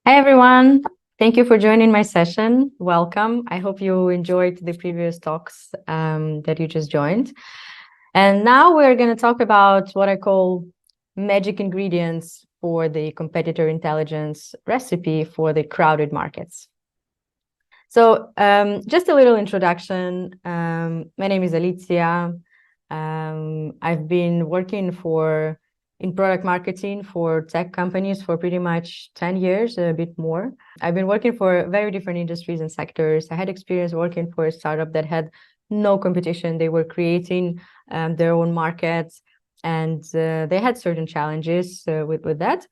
Hi, everyone. Thank you for joining my session. Welcome. I hope you enjoyed the previous talks that you just joined. And now we're going to talk about what I call magic ingredients for the competitor intelligence recipe for the crowded markets. So just a little introduction. My name is Alicia. I've been working in product marketing for tech companies for pretty much 10 years, a bit more. I've been working for very different industries and sectors. I had experience working for a startup that had no competition. They were creating their own markets, and they had certain challenges with that.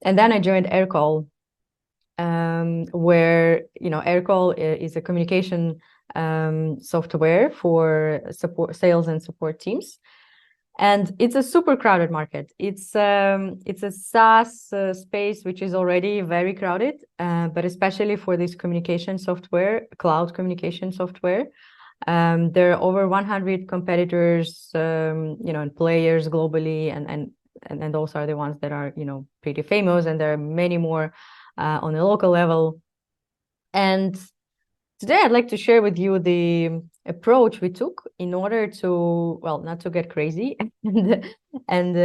And then I joined Aircall, where Aircall is a communication software for sales and support teams. And it's a super crowded market. It's a SaaS space which is already very crowded, but especially for this communication software, cloud communication software. There are over 100 competitors, and players globally, and those are the ones that are pretty famous, and there are many more on a local level. And today I'd like to share with you the approach we took in order to, well, not to get crazy and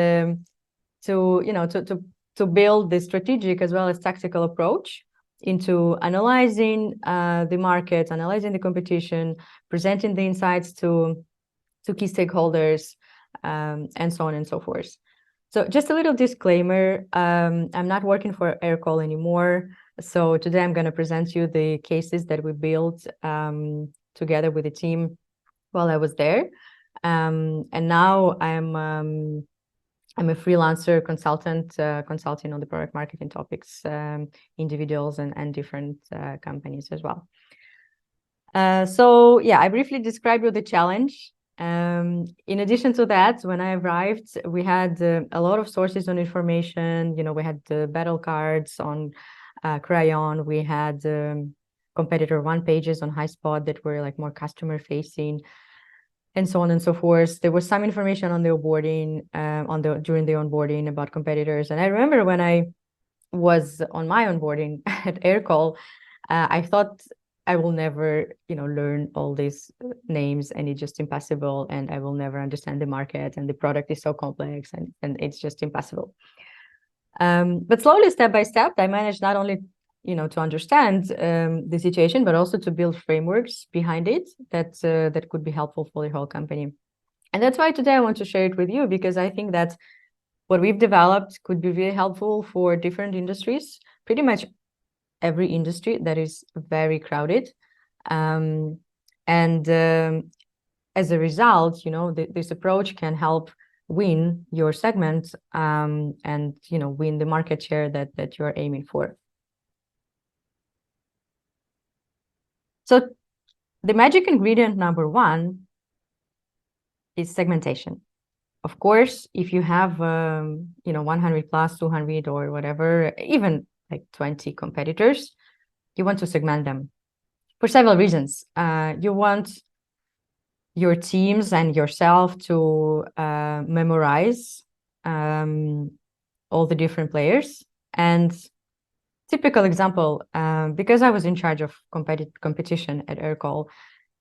to build the strategic as well as tactical approach into analyzing the market, analyzing the competition, presenting the insights to key stakeholders, and so on and so forth. So just a little disclaimer, I'm not working for Aircall anymore. So today I'm going to present you the cases that we built together with the team while I was there. And now I'm a freelancer consultant, consulting on the product marketing topics, individuals and different companies as well. So yeah, I briefly described you the challenge. In addition to that, when I arrived, we had a lot of sources on information. We had the battle cards on Crayon. We had competitor one pages on HighSpot that were like more customer facing, and so on and so forth. There was some information on the onboarding, during the onboarding about competitors. And I remember when I was on my onboarding at Aircall, I thought I will never, learn all these names, and it's just impossible. And I will never understand the market, and the product is so complex, and it's just impossible. But slowly, step by step, I managed not only, to understand the situation, but also to build frameworks behind it that could be helpful for the whole company. And that's why today I want to share it with you, because I think that what we've developed could be really helpful for different industries, pretty much every industry that is very crowded. And as a result, this approach can help win your segment, and win the market share that you're aiming for. So the magic ingredient number one is segmentation. Of course, if you have 100 plus 200 or whatever, even like 20 competitors, you want to segment them for several reasons. You want your teams and yourself to memorize all the different players. And typical example, because I was in charge of competition at Aircall,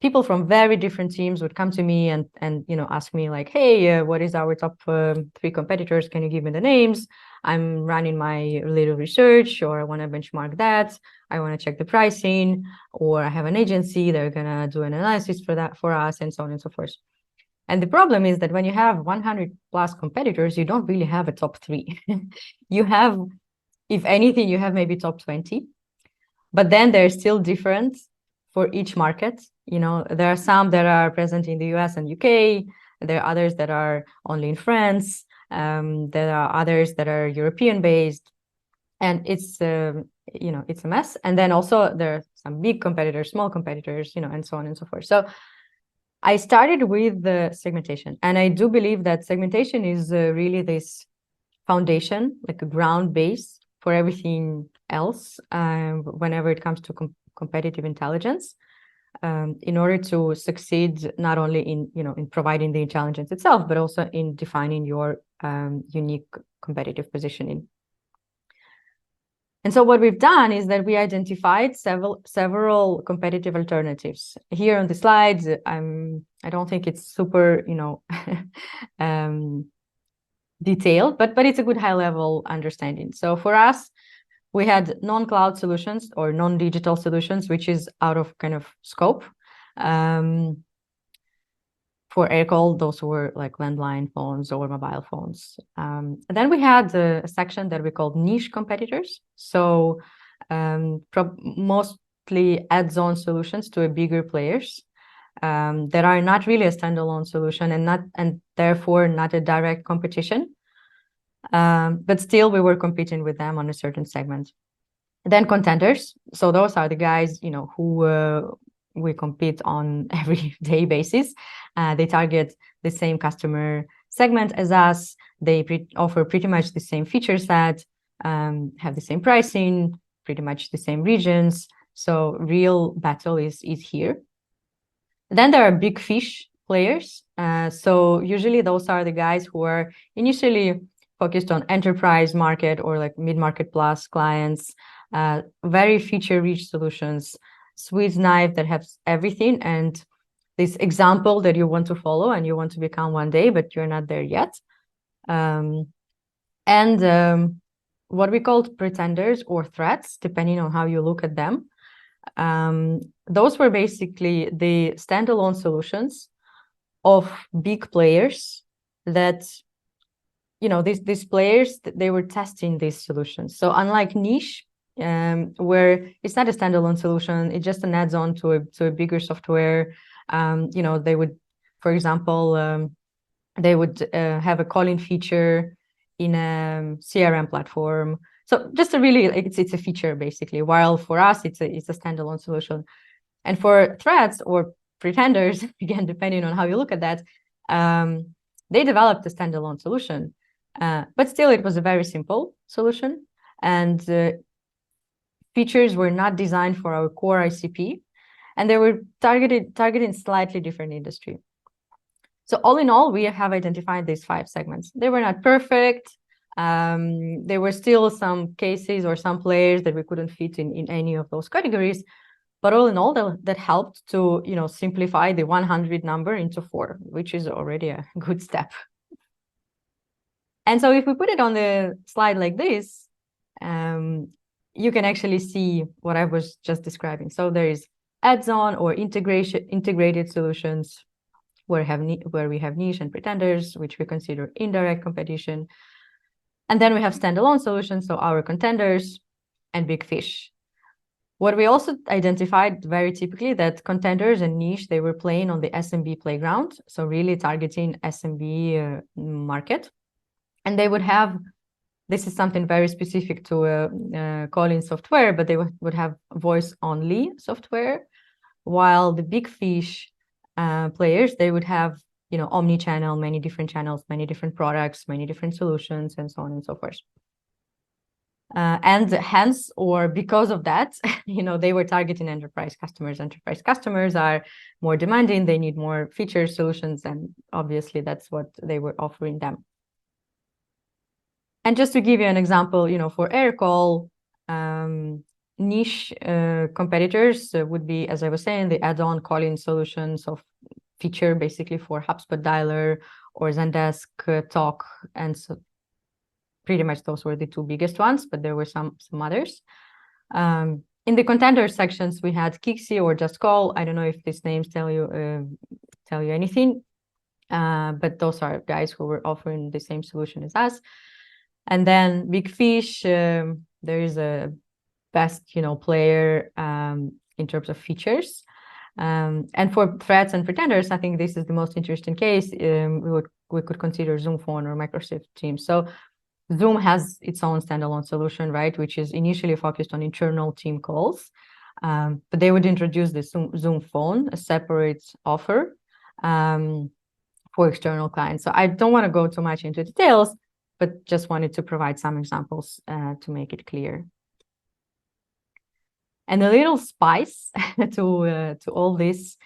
people from very different teams would come to me and ask me like, hey, what is our top 3 competitors? Can you give me the names? I'm running my little research, or I want to benchmark that. I want to check the pricing, or I have an agency, they're going to do an analysis for that for us, and so on and so forth. And the problem is that when you have 100 plus competitors, you don't really have a top 3. You have, if anything, you have maybe top 20, but then they're still different for each market. There are some that are present in the US and UK. There are others that are only in France. There are others that are European based, and it's it's a mess. And then also there are some big competitors, small competitors, and so on and so forth. So I started with the segmentation, and I do believe that segmentation is really this foundation, like a ground base for everything else, whenever it comes to competitive intelligence, in order to succeed not only in providing the intelligence itself, but also in defining your unique competitive positioning. And so what we've done is that we identified several competitive alternatives. Here on the slides, I don't think it's super, detailed, but it's a good high-level understanding. So for us, we had non-cloud solutions or non-digital solutions, which is out of kind of scope. For air call, those were like landline phones or mobile phones. And then we had a section that we called niche competitors. So mostly add-on solutions to a bigger players that are not really a standalone solution and therefore not a direct competition. But still, we were competing with them on a certain segment. Then contenders. So those are the guys, who we compete on everyday basis. They target the same customer segment as us. They offer pretty much the same feature set, have the same pricing, pretty much the same regions. So real battle is here. Then there are big fish players. So usually those are the guys who are initially focused on enterprise market or like mid-market plus clients, very feature-rich solutions, Swiss knife that has everything, and this example that you want to follow and you want to become one day, but you're not there yet. What we called pretenders or threats, depending on how you look at them. Those were basically the standalone solutions of big players that, these players, they were testing these solutions. So unlike niche, where it's not a standalone solution, it's just an add-on to a bigger software. They would, for example, they would have a calling feature in a CRM platform. So just it's a feature basically. While for us, it's a standalone solution. And for threats or pretenders, again, depending on how you look at that, they developed a standalone solution, but still it was a very simple solution, and features were not designed for our core ICP, and they were targeting slightly different industry. So all in all, we have identified these 5 segments. They were not perfect. There were still some cases or some players that we couldn't fit in any of those categories. But all in all, that helped to simplify the 100 number into 4, which is already a good step. And so if we put it on the slide like this, you can actually see what I was just describing. So there is add-on or integrated solutions where we have niche and pretenders, which we consider indirect competition. And then we have standalone solutions, so our contenders and big fish. What we also identified very typically that contenders and niche, they were playing on the SMB playground, so really targeting SMB market. And they would have, this is something very specific to calling software, but they would have voice-only software, while the big fish players, they would have, omni-channel, many different channels, many different products, many different solutions, and so on and so forth. And hence, or because of that, they were targeting enterprise customers. Enterprise customers are more demanding. They need more feature solutions, and obviously that's what they were offering them. And just to give you an example, for air call, niche competitors would be, as I was saying, the add-on calling solutions of feature basically for HubSpot Dialer or Zendesk Talk, and so pretty much those were the 2 biggest ones, but there were some others. In the contender sections, we had Kixi or Just Call. I don't know if these names tell you anything, but those are guys who were offering the same solution as us. And then big fish, there is a best player in terms of features. And for threats and pretenders, I think this is the most interesting case. We could consider Zoom Phone or Microsoft Teams. So Zoom has its own standalone solution, right, which is initially focused on internal team calls. But they would introduce the Zoom Phone, a separate offer for external clients. So I don't want to go too much into details, but just wanted to provide some examples to make it clear. And a little spice to all this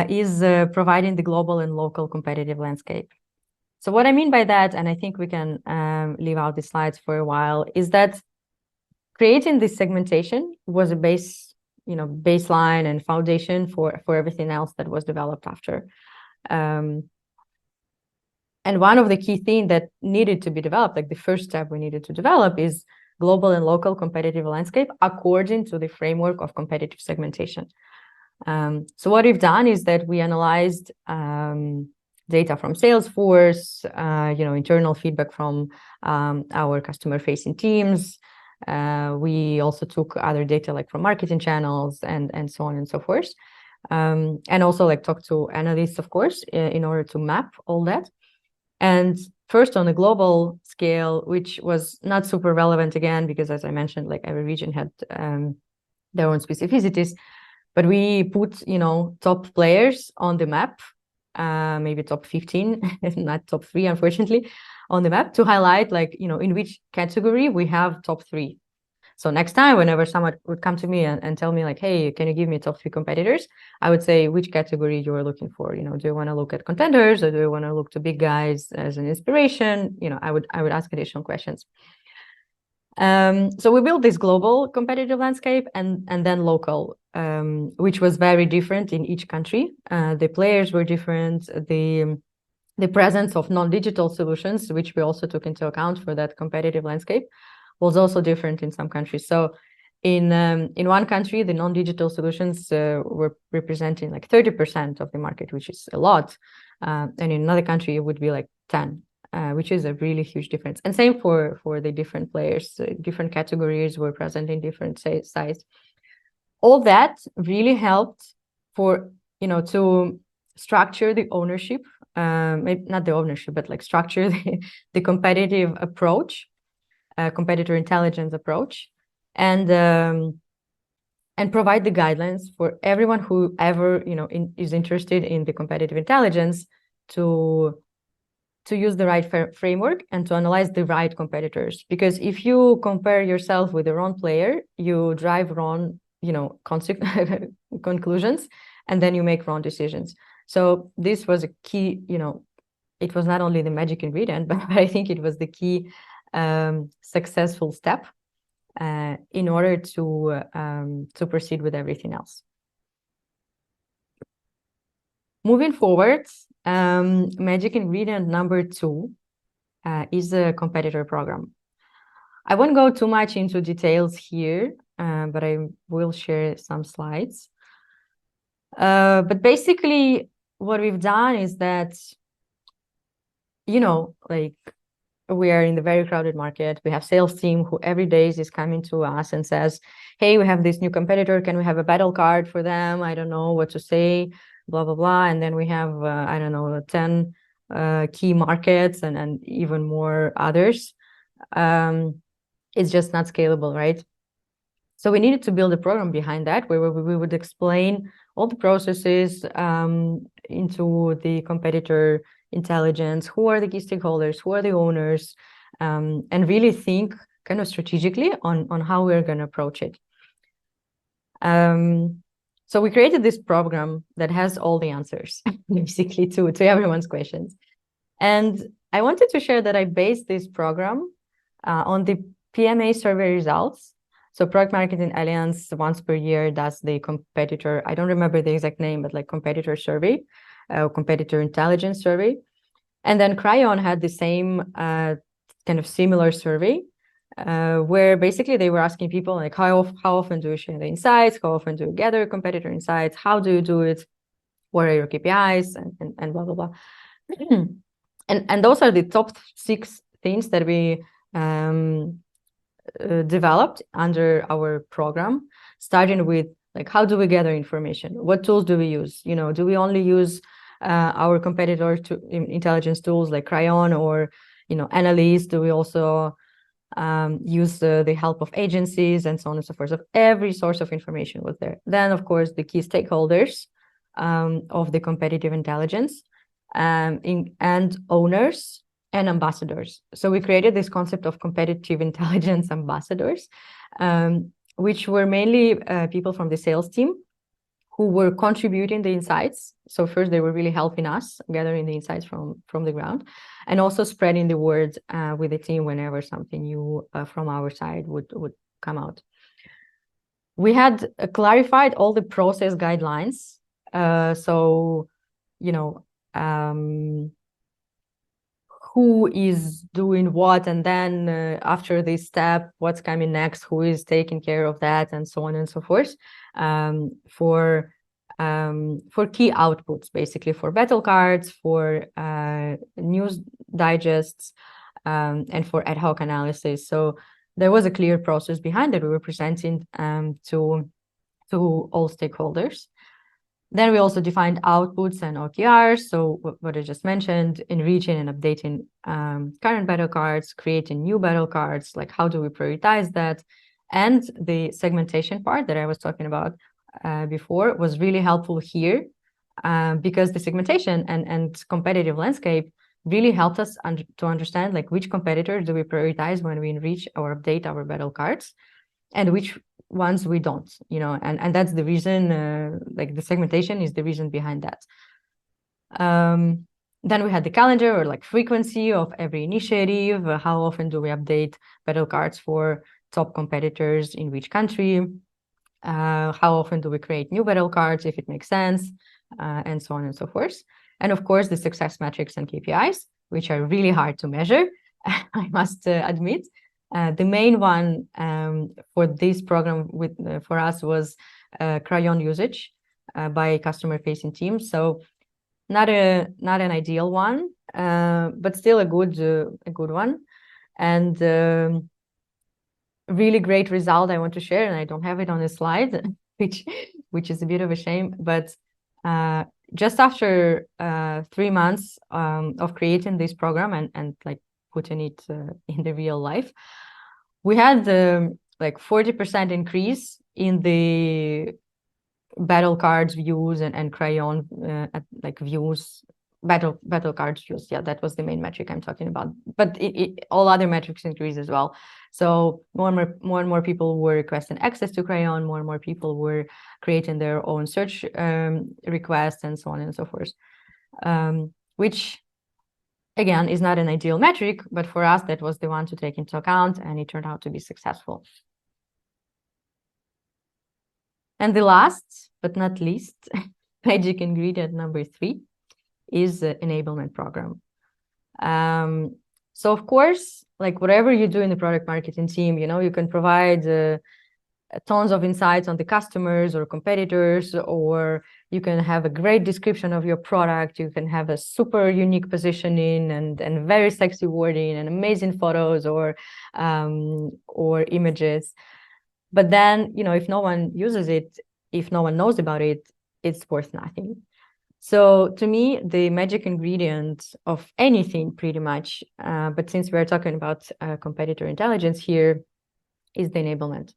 is providing the global and local competitive landscape. So what I mean by that, and I think we can leave out the slides for a while, is that creating this segmentation was a baseline and foundation for everything else that was developed after. And one of the key things that needed to be developed, like the first step we needed to develop, is global and local competitive landscape according to the framework of competitive segmentation. So what we've done is that we analyzed data from Salesforce, internal feedback from our customer-facing teams. We also took other data like from marketing channels and so on and so forth. And also like talked to analysts, of course, in order to map all that. And first on a global scale, which was not super relevant again, because as I mentioned, like every region had their own specificities, but we put, top players on the map, maybe top 15, not top 3, unfortunately, on the map to highlight like, in which category we have top 3. So next time, whenever someone would come to me and tell me like, hey, can you give me top 3 competitors? I would say which category you are looking for. Do you want to look at contenders, or do you want to look to big guys as an inspiration? I would ask additional questions. So we built this global competitive landscape and then local, which was very different in each country. The players were different. The presence of non-digital solutions, which we also took into account for that competitive landscape, was also different in some countries. So in one country, the non-digital solutions were representing like 30% of the market, which is a lot. And in another country, it would be like 10, which is a really huge difference. And same for the different players. Different categories were present in different size. All that really helped for, to structure the ownership, maybe not the ownership, but like structure the competitive approach, competitor intelligence approach, and provide the guidelines for everyone who ever is interested in the competitive intelligence to use the right framework and to analyze the right competitors. Because if you compare yourself with the wrong player, you drive wrong conclusions, and then you make wrong decisions. So this was a key. It was not only the magic ingredient, but I think it was the key successful step in order to proceed with everything else. Moving forward, magic ingredient number 2 is a competitor program. I won't go too much into details here, but I will share some slides. But basically, what we've done is that, like, we are in the very crowded market. We have sales team who every day is coming to us and says, hey, we have this new competitor. Can we have a battle card for them? I don't know what to say, blah, blah, blah. And then we have, 10 key markets and even more others. It's just not scalable, right? So we needed to build a program behind that where we would explain all the processes into the competitor intelligence, who are the key stakeholders, who are the owners, and really think kind of strategically on how we're going to approach it. So we created this program that has all the answers, basically, to everyone's questions. And I wanted to share that I based this program on the PMA survey results. So Product Marketing Alliance once per year does the competitor, I don't remember the exact name, but like competitor survey, competitor intelligence survey. And then Cryon had the same kind of similar survey, where basically they were asking people like, how often do you share the insights? How often do you gather competitor insights? How do you do it? What are your KPIs? And blah, blah, blah. And those are the top 6 things that we developed under our program, starting with like, how do we gather information? What tools do we use? Do we only use our competitor intelligence tools like Cryon or analysts? Do we also use the help of agencies and so on and so forth? So every source of information was there. Then, of course, the key stakeholders of the competitive intelligence and owners and ambassadors. So we created this concept of competitive intelligence ambassadors, which were mainly people from the sales team who were contributing the insights. So first, they were really helping us gathering the insights from the ground, and also spreading the word with the team whenever something new from our side would come out. We had clarified all the process guidelines. So, you know, who is doing what, and then after this step, what's coming next, who is taking care of that, and so on and so forth, for key outputs, basically for battle cards, for news digests, and for ad hoc analysis. So there was a clear process behind it. We were presenting to all stakeholders. Then we also defined outputs and OKRs. So what I just mentioned, enriching and updating current battle cards, creating new battle cards, like how do we prioritize that? And the segmentation part that I was talking about before was really helpful here, because the segmentation and competitive landscape really helped us to understand like which competitors do we prioritize when we enrich or update our battle cards, and which ones we don't, you know, and that's the reason, like the segmentation is the reason behind that. Then we had the calendar, or like frequency of every initiative. How often do we update battle cards for top competitors in which country? How often do we create new battle cards if it makes sense, and so on and so forth. And of course, the success metrics and KPIs, which are really hard to measure, I must admit. The main one for this program for us was crayon usage by customer-facing teams. So not an ideal one, but still a good one, and really great result I want to share, and I don't have it on a slide, which is a bit of a shame. But just after 3 months of creating this program and like putting it in the real life, we had like 40% increase in the battle cards views and crayon like views, battle cards views. Yeah, that was the main metric I'm talking about. But all other metrics increased as well. So more and more people were requesting access to crayon. More and more people were creating their own search requests, and so on and so forth. Which again is not an ideal metric, but for us that was the one to take into account, and it turned out to be successful. And the last but not least magic ingredient number 3 is the enablement program. So of course, like whatever you do in the product marketing team, you know, you can provide tons of insights on the customers or competitors, or you can have a great description of your product. You can have a super unique positioning and very sexy wording and amazing photos or images. But then, you know, if no one uses it, if no one knows about it, it's worth nothing. So to me, the magic ingredient of anything pretty much, but since we're talking about competitor intelligence here, is the enablement.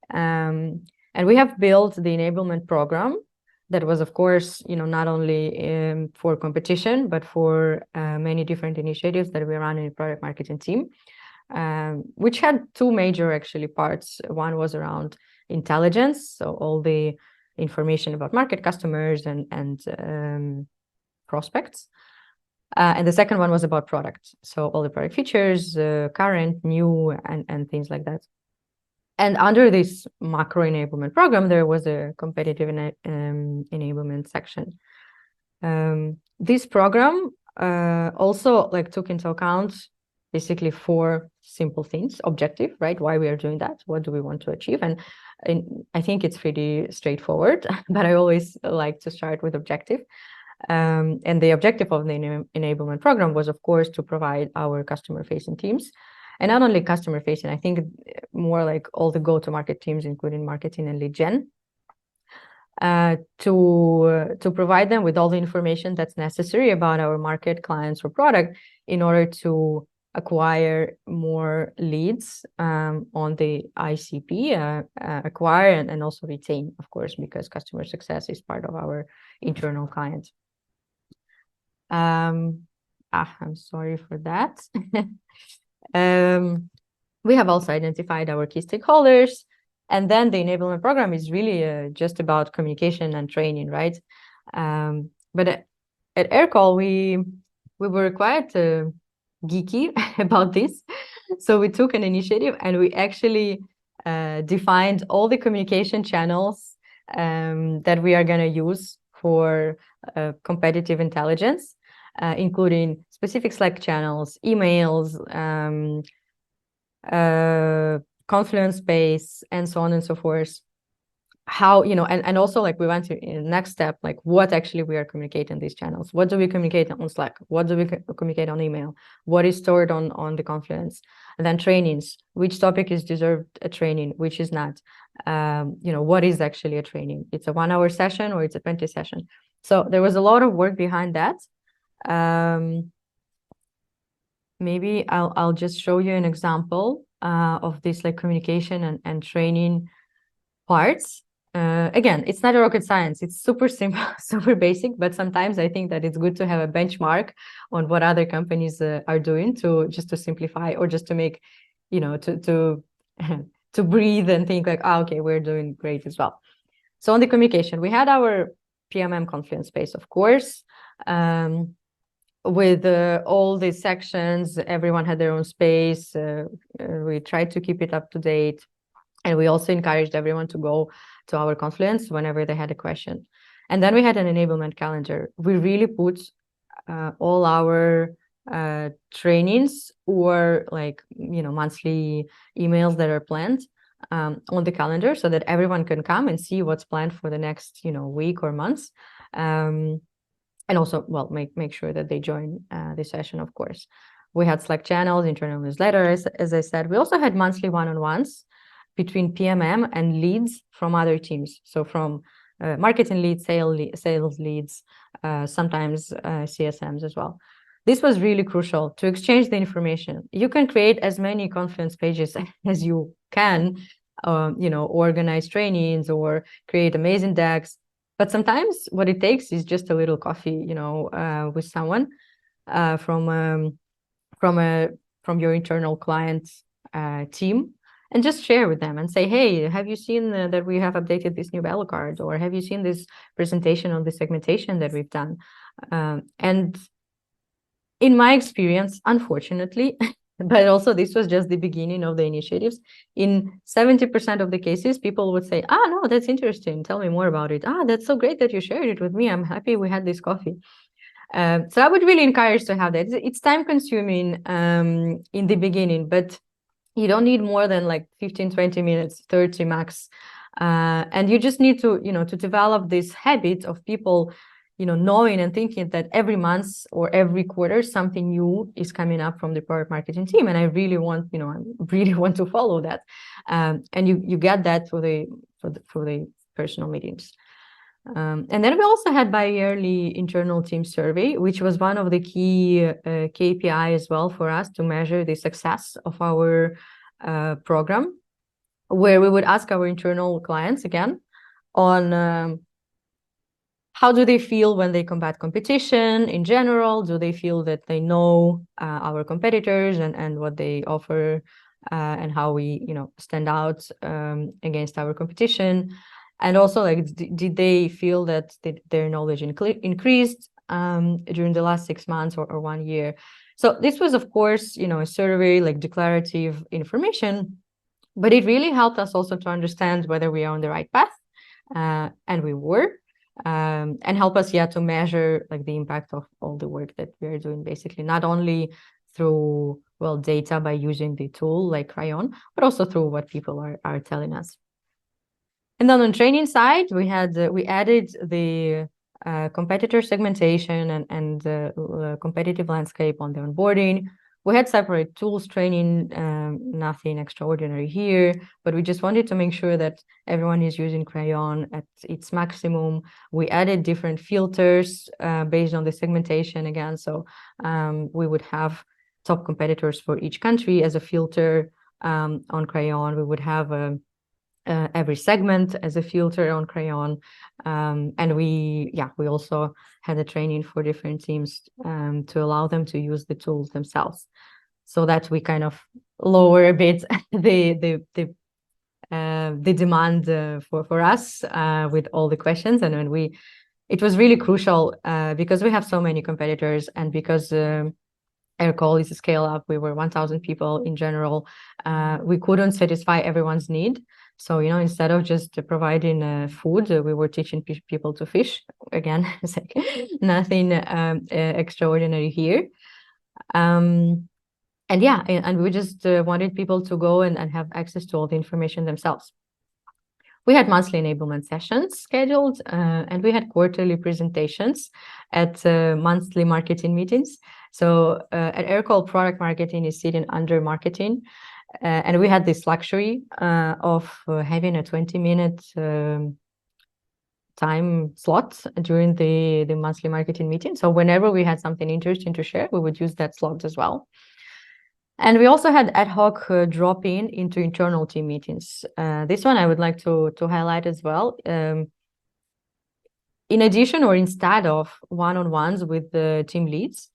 And we have built the enablement program that was, of course, you know, not only for competition, but for many different initiatives that we run in the product marketing team, which had 2 major actually parts. One was around intelligence, so all the information about market, customers, and prospects. And the second one was about product, so all the product features, current, new, and things like that. And under this macro enablement program, there was a competitive enablement section. This program also like took into account basically 4 simple things: objective, right? Why we are doing that? What do we want to achieve? And I think it's pretty straightforward, but I always like to start with objective. And the objective of the enablement program was, of course, to provide our customer-facing teams, and not only customer-facing, I think more like all the go-to-market teams, including marketing and lead gen, to provide them with all the information that's necessary about our market, clients, or product in order to acquire more leads on the ICP, acquire and also retain, of course, because customer success is part of our internal client. I'm sorry for that. We have also identified our key stakeholders, And then the enablement program is really just about communication and training, right? But at Aircall, we were quite geeky about this. So we took an initiative and we actually defined all the communication channels that we are going to use for competitive intelligence, including specific Slack channels, emails, Confluence space, and so on and so forth. How, and also like we went to in the next step, like what actually we are communicating these channels. What do we communicate on Slack? What do we communicate on email? What is stored on the Confluence? And then trainings, which topic is deserved a training, which is not. What is actually a training? It's a 1 hour session or it's a 20 session. So there was a lot of work behind that. Maybe I'll just show you an example of this like communication and training parts. Again, it's not a rocket science. It's super simple, super basic, but sometimes I think that it's good to have a benchmark on what other companies are doing to simplify, or just to make, to to breathe and think like, okay, we're doing great as well. So on the communication, we had our PMM Confluence space, of course, with all the sections. Everyone had their own space. We tried to keep it up to date. And we also encouraged everyone to go to our Confluence whenever they had a question. And then we had an enablement calendar. We really put all our trainings or like, monthly emails that are planned on the calendar, so that everyone can come and see what's planned for the next, week or months. And also, well, make sure that they join the session, of course. We had Slack channels, internal newsletters, as I said. We also had monthly one-on-ones between PMM and leads from other teams. So from marketing leads, sales leads, sometimes CSMs as well. This was really crucial to exchange the information. You can create as many Confluence pages as you can, organize trainings or create amazing decks. But sometimes what it takes is just a little coffee, with someone from your internal client team, and just share with them and say, hey, have you seen that we have updated this new battle card? Or have you seen this presentation on the segmentation that we've done? And in my experience, unfortunately, but also this was just the beginning of the initiatives, in 70% of the cases, people would say, no, that's interesting. Tell me more about it. That's so great that you shared it with me. I'm happy we had this coffee. So I would really encourage to have that. It's time consuming in the beginning, but you don't need more than like 15, 20 minutes, 30 max. And you just need to, to develop this habit of people, knowing and thinking that every month or every quarter, something new is coming up from the product marketing team. And I really want, I really want to follow that. And you get that for the personal meetings. And then we also had bi-yearly internal team survey, which was one of the key KPI as well for us to measure the success of our program, where we would ask our internal clients again on how do they feel when they combat competition in general? Do they feel that they know our competitors and what they offer and how we, stand out against our competition? And also, like, did they feel that their knowledge increased during the last 6 months or 1 year? So this was, of course, a survey, like declarative information, but it really helped us also to understand whether we are on the right path, and we were, and help us, to measure like the impact of all the work that we are doing, basically, not only through, data by using the tool like Crayon, but also through what people are telling us. And then on training side, we added the competitor segmentation and competitive landscape on the onboarding. We had separate tools training, nothing extraordinary here, but we just wanted to make sure that everyone is using Crayon at its maximum. We added different filters based on the segmentation again. So we would have top competitors for each country as a filter on Crayon. We would have every segment as a filter on Crayon. And we also had a training for different teams to allow them to use the tools themselves, so that we kind of lower a bit the the demand for us with all the questions. And when it was really crucial because we have so many competitors, and because our goal is to scale up. We were 1,000 people in general. We couldn't satisfy everyone's need. So, instead of just providing food, we were teaching people to fish. Again, it's like nothing extraordinary here. And yeah, and we just wanted people to go and have access to all the information themselves. We had monthly enablement sessions scheduled, and we had quarterly presentations at monthly marketing meetings. So at Aircall, product marketing is sitting under marketing. And we had this luxury of having a 20-minute time slot during the monthly marketing meeting. So whenever we had something interesting to share, we would use that slot as well. And we also had ad hoc drop-in into internal team meetings. This one I would like to highlight as well. In addition, or instead of one-on-ones with the team leads,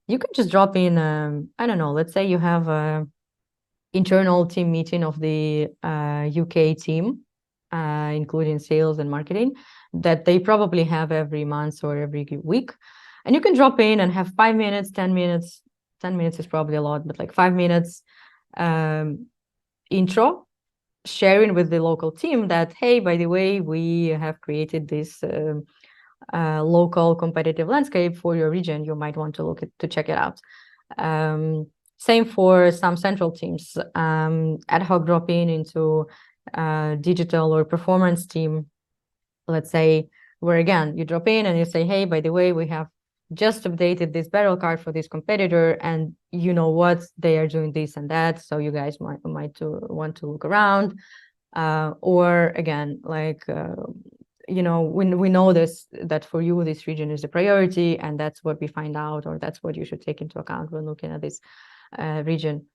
you can just drop in, I don't know, let's say you have a internal team meeting of the UK team, including sales and marketing, that they probably have every month or every week. And you can drop in and have 5 minutes, 10 minutes. 10 minutes is probably a lot, but like 5 minutes intro, sharing with the local team that, hey, by the way, we have created this local competitive landscape for your region. You might want to check it out. Same for some central teams, ad hoc drop-in into digital or performance team, let's say, where again, you drop in and you say, hey, by the way, we have just updated this barrel card for this competitor, and you know what, they are doing this and that, so you guys might want to look around. Or again, like, when we know that for you, this region is a priority, and that's what we find out, or that's what you should take into account when looking at this region.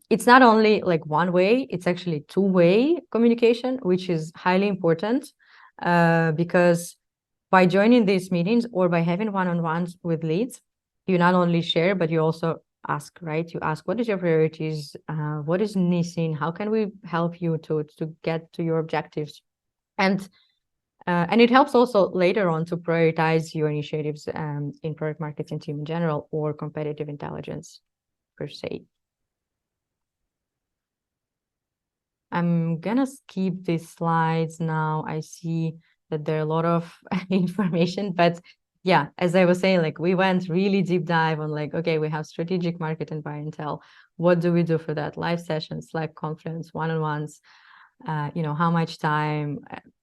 It's not only like one way, it's actually two-way communication, which is highly important because by joining these meetings or by having one-on-ones with leads, you not only share, but you also ask, right? You ask, what is your priorities? What is missing? How can we help you to get to your objectives? And it helps also later on to prioritize your initiatives in product marketing team in general, or competitive intelligence per se. I'm gonna skip these slides now. I see that there are a lot of information, but yeah, as I was saying, like we went really deep dive on like, okay, we have strategic market and buy and tell. What do we do for that? Live sessions, Slack conference, one-on-ones, how much time,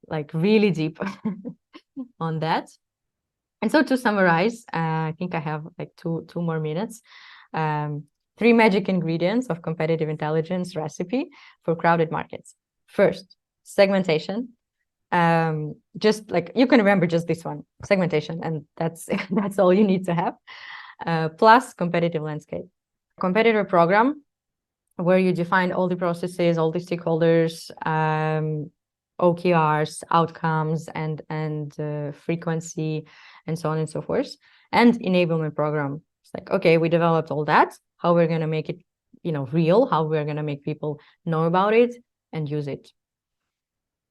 like really deep on that. And so to summarize, I think I have like two more minutes. 3 magic ingredients of competitive intelligence recipe for crowded markets. First, segmentation. Just like you can remember just this one, segmentation, and that's that's all you need to have. Plus competitive landscape. Competitor program, where you define all the processes, all the stakeholders, OKRs, outcomes, and frequency, and so on and so forth. And enablement program. It's like, okay, we developed all that. How we're going to make it, real, how we're going to make people know about it and use it.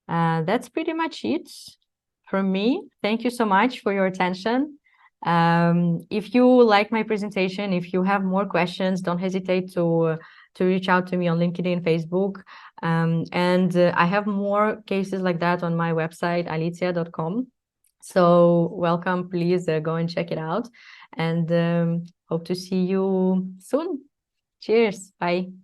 That's pretty much it from me. Thank you so much for your attention. If you like my presentation, if you have more questions, don't hesitate to reach out to me on LinkedIn, Facebook. And I have more cases like that on my website, alicia.com. So welcome, please go and check it out. And hope to see you soon. Cheers. Bye.